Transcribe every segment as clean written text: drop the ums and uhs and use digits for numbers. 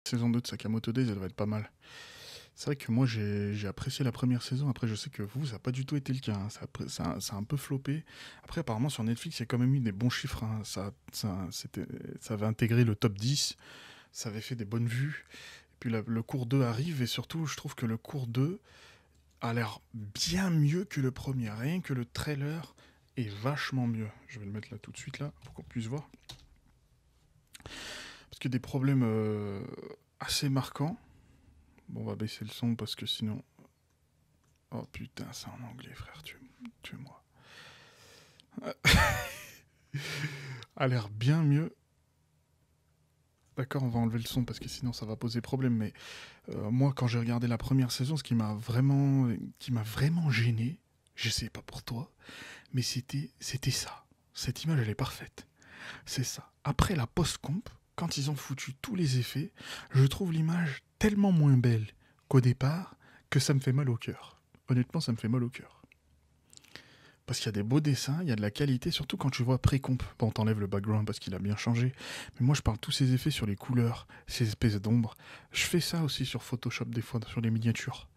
Saison 2 de Sakamoto Days, elle va être pas mal. C'est vrai que moi j'ai apprécié la première saison. Après, je sais que vous, ça n'a pas du tout été le cas, hein. Ça a un peu floppé. Après, apparemment, sur Netflix, il y a quand même eu des bons chiffres, hein. Ça avait intégré le top 10. Ça avait fait des bonnes vues. Et puis le cours 2 arrive. Et surtout, je trouve que le cours 2 a l'air bien mieux que le premier. Rien que le trailer est vachement mieux. Je vais le mettre là tout de suite, là, pour qu'on puisse voir. Parce que des problèmes assez marquants. Bon, on va baisser le son parce que sinon. Oh putain, c'est en anglais, frère, tue-moi. A l'air bien mieux. D'accord, on va enlever le son parce que sinon ça va poser problème. Mais moi, quand j'ai regardé la première saison, ce qui m'a vraiment gêné, je sais pas pour toi, mais c'était ça. Cette image, elle est parfaite. C'est ça. Après la post-comp, quand ils ont foutu tous les effets, je trouve l'image tellement moins belle qu'au départ que ça me fait mal au cœur. Honnêtement, ça me fait mal au cœur. Parce qu'il y a des beaux dessins, il y a de la qualité, surtout quand tu vois pré-comp. Bon, t'enlèves le background parce qu'il a bien changé. Mais moi, je parle de tous ces effets sur les couleurs, ces espèces d'ombres. Je fais ça aussi sur Photoshop, des fois, sur les miniatures.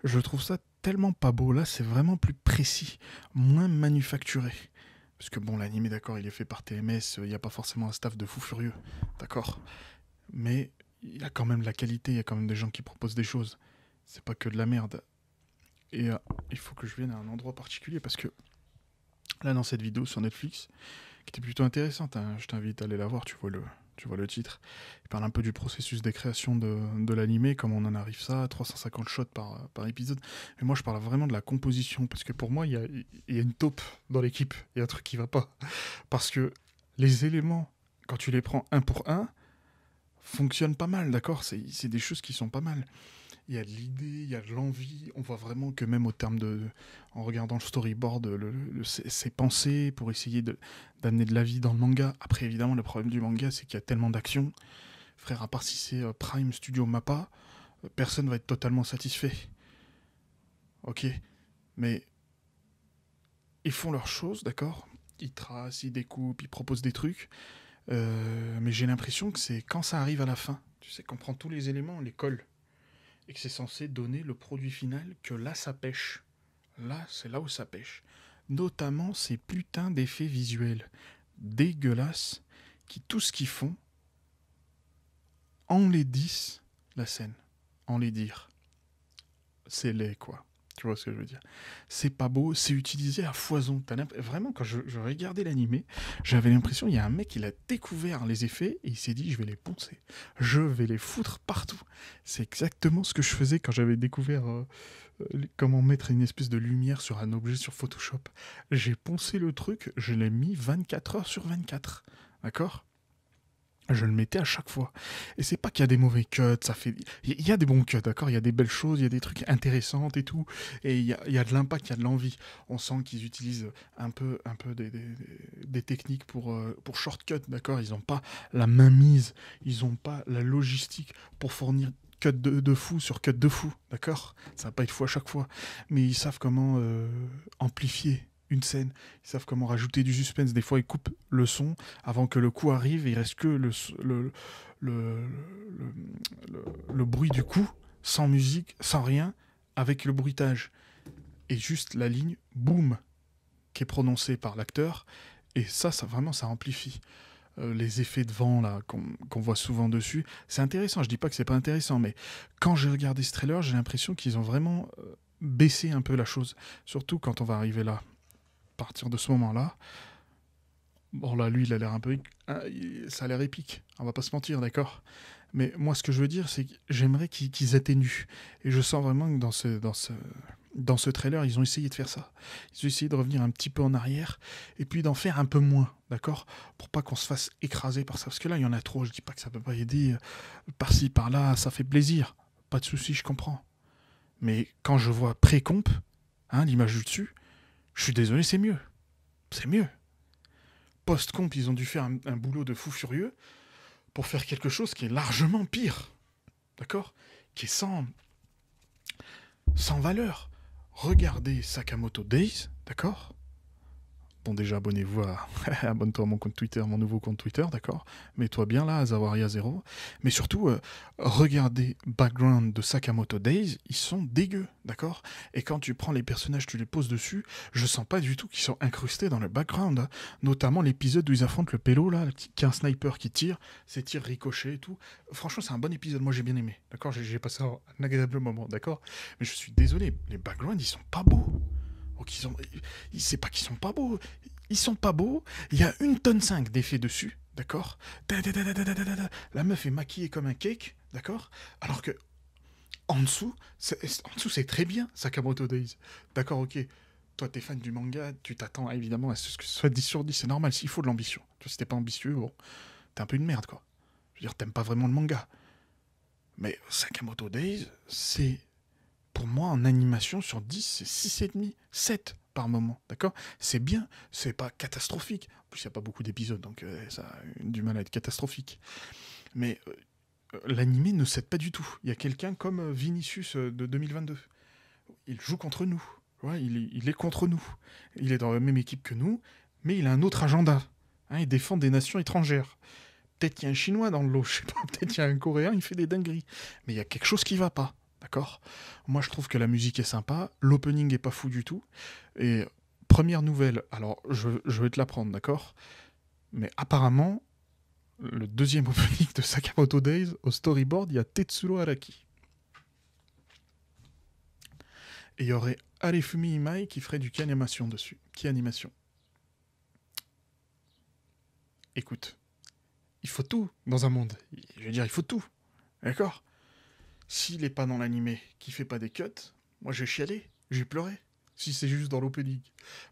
Je trouve ça tellement pas beau. Là, c'est vraiment plus précis, moins manufacturé. Parce que bon, l'anime, d'accord, il est fait par TMS, il n'y a pas forcément un staff de fou furieux. D'accord. Mais il y a quand même de la qualité, il y a quand même des gens qui proposent des choses. C'est pas que de la merde. Et il faut que je vienne à un endroit particulier parce que là, dans cette vidéo sur Netflix, qui était plutôt intéressante, hein, je t'invite à aller la voir, tu vois le titre. Il parle un peu du processus de création de l'animé, comment on en arrive ça, 350 shots par épisode. Mais moi, je parle vraiment de la composition, parce que pour moi, il y a une taupe dans l'équipe, il y a un truc qui va pas. Parce que les éléments, quand tu les prends un pour un, fonctionnent pas mal, d'accord. C'est des choses qui sont pas mal. Il y a de l'idée, il y a de l'envie. On voit vraiment que même au terme de, en regardant le storyboard, ses pensées pour essayer d'amener de la vie dans le manga. Après, évidemment, le problème du manga, c'est qu'il y a tellement d'actions. Frère, à part si c'est Prime Studio Mappa, personne va être totalement satisfait. Ok, mais ils font leurs choses, d'accord. Ils tracent, ils découpent, ils proposent des trucs. Mais j'ai l'impression que c'est quand ça arrive à la fin, tu sais, qu'on prend tous les éléments, on les colle. Et que c'est censé donner le produit final, que là ça pêche. Là, c'est là où ça pêche. Notamment ces putains d'effets visuels dégueulasses qui, tout ce qu'ils font, enlaidissent la scène. Enlaidir. C'est laid, quoi. Tu vois ce que je veux dire. C'est pas beau, c'est utilisé à foison. Vraiment, quand je regardais l'animé, j'avais l'impression qu'il y a un mec qui a découvert les effets et il s'est dit je vais les poncer. Je vais les foutre partout. C'est exactement ce que je faisais quand j'avais découvert comment mettre une espèce de lumière sur un objet sur Photoshop. J'ai poncé le truc, je l'ai mis 24 heures sur 24. D'accord. Je le mettais à chaque fois. Et c'est pas qu'il y a des mauvais cuts, ça fait. Il y a des bons cuts, d'accord. Il y a des belles choses, il y a des trucs intéressants et tout. Et il y a de l'impact, il y a de l'envie. On sent qu'ils utilisent un peu des techniques pour shortcut, d'accord. Ils n'ont pas la mainmise, ils n'ont pas la logistique pour fournir cut de fou sur cut de fou, d'accord. Ça va pas être fou à chaque fois. Mais ils savent comment amplifier une scène. Ils savent comment rajouter du suspense. Des fois, ils coupent le son avant que le coup arrive et il reste que le, le bruit du coup, sans musique, sans rien, avec le bruitage. Et juste la ligne, boum, qui est prononcée par l'acteur. Et ça vraiment, ça amplifie. Les effets de vent là qu'on voit souvent dessus, c'est intéressant. Je dis pas que c'est pas intéressant, mais quand j'ai regardé ce trailer, j'ai l'impression qu'ils ont vraiment baissé un peu la chose. Surtout quand on va arriver là. À partir de ce moment-là, bon là, lui, il a l'air un peu, ça a l'air épique. On va pas se mentir, d'accord. Mais moi, ce que je veux dire, c'est que j'aimerais qu'ils atténuent. Et je sens vraiment que dans ce trailer, ils ont essayé de faire ça. Ils ont essayé de revenir un petit peu en arrière et puis d'en faire un peu moins, d'accord. Pour pas qu'on se fasse écraser par ça. Parce que là, il y en a trop. Je dis pas que ça peut pas aider. Par-ci, par-là, ça fait plaisir. Pas de souci, je comprends. Mais quand je vois pré-comp, hein, l'image du dessus, je suis désolé, c'est mieux. C'est mieux. Post-comp, ils ont dû faire un boulot de fou furieux pour faire quelque chose qui est largement pire. D'accord. Qui est sans valeur. Regardez Sakamoto Days, d'accord. Bon, déjà, abonnez-vous abonne-toi à mon compte Twitter, mon nouveau compte Twitter, d'accord? Mets-toi bien là, Azawaria0. Mais surtout, regardez Background de Sakamoto Days, ils sont dégueux, d'accord? Et quand tu prends les personnages, tu les poses dessus, je sens pas du tout qu'ils sont incrustés dans le background, hein. Notamment l'épisode où ils affrontent le pélo, là, qui est un sniper qui tire, ses tirs ricochés et tout. Franchement, c'est un bon épisode, moi j'ai bien aimé, d'accord? J'ai passé un agréable moment, d'accord? Mais je suis désolé, les backgrounds, ils sont pas beaux. Donc c'est pas qu'ils sont pas beaux. Ils sont pas beaux. Il y a 1,5 tonne d'effets dessus, d'accord. La meuf est maquillée comme un cake, d'accord. Alors que en dessous c'est très bien Sakamoto Days. D'accord, ok. Toi, t'es fan du manga, tu t'attends évidemment à ce que ce soit 10 sur 10. C'est normal, s'il faut de l'ambition. Si t'es pas ambitieux, bon, t'es un peu une merde, quoi. Je veux dire, t'aimes pas vraiment le manga. Mais Sakamoto Days, c'est pour moi, en animation, sur 10, c'est 6,5, 7 par moment, d'accord? C'est bien, c'est pas catastrophique. En plus, il n'y a pas beaucoup d'épisodes, donc ça a du mal à être catastrophique. Mais l'animé ne cède pas du tout. Il y a quelqu'un comme Vinicius de 2022. Il joue contre nous. Ouais, il est contre nous. Il est dans la même équipe que nous, mais il a un autre agenda. Hein, il défend des nations étrangères. Peut-être qu'il y a un Chinois dans le lot, je sais pas. Peut-être qu'il y a un Coréen, il fait des dingueries. Mais il y a quelque chose qui va pas. D'accord? Moi, je trouve que la musique est sympa, l'opening est pas fou du tout. Et première nouvelle, alors je vais te l'apprendre, d'accord? Mais apparemment, le deuxième opening de Sakamoto Days, au storyboard, il y a Tetsuro Araki. Et il y aurait Arifumi Imai qui ferait du Ki-animation dessus. Ki-animation. Écoute, il faut tout dans un monde. Je veux dire, il faut tout. D'accord? S'il est pas dans l'animé, qui fait pas des cuts, moi je vais chialer, je vais pleurer. Si c'est juste dans l'opening.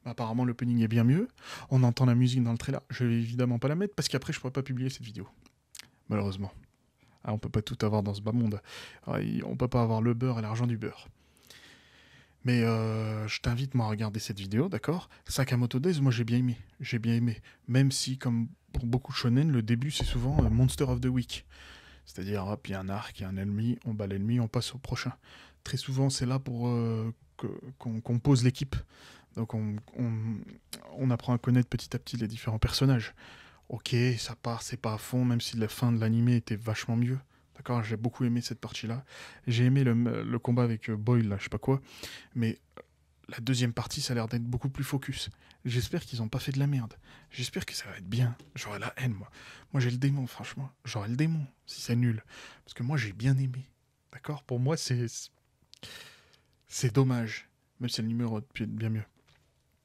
Bah, apparemment l'opening est bien mieux. On entend la musique dans le trailer. Je vais évidemment pas la mettre parce qu'après je pourrais pas publier cette vidéo. Malheureusement. Ah, on peut pas tout avoir dans ce bas monde. Ah, on peut pas avoir le beurre et l'argent du beurre. Mais je t'invite moi à regarder cette vidéo, d'accord? Sakamoto Days, moi j'ai bien aimé. J'ai bien aimé. Même si, comme pour beaucoup de shonen, le début c'est souvent Monster of the Week. C'est-à-dire, hop, il y a un arc, il y a un ennemi, on bat l'ennemi, on passe au prochain. Très souvent, c'est là pour qu'on pose l'équipe. Donc, on apprend à connaître petit à petit les différents personnages. Ok, ça part, c'est pas à fond, même si la fin de l'animé était vachement mieux. D'accord, j'ai beaucoup aimé cette partie-là. J'ai aimé le combat avec Boyle, là, je sais pas quoi. Mais la deuxième partie, ça a l'air d'être beaucoup plus focus. J'espère qu'ils ont pas fait de la merde. J'espère que ça va être bien. J'aurai la haine, moi. Moi, j'ai le démon, franchement. J'aurai le démon, si c'est nul. Parce que moi, j'ai bien aimé. D'accord? Pour moi, c'est dommage. Même si le numéro aurait pu être bien mieux.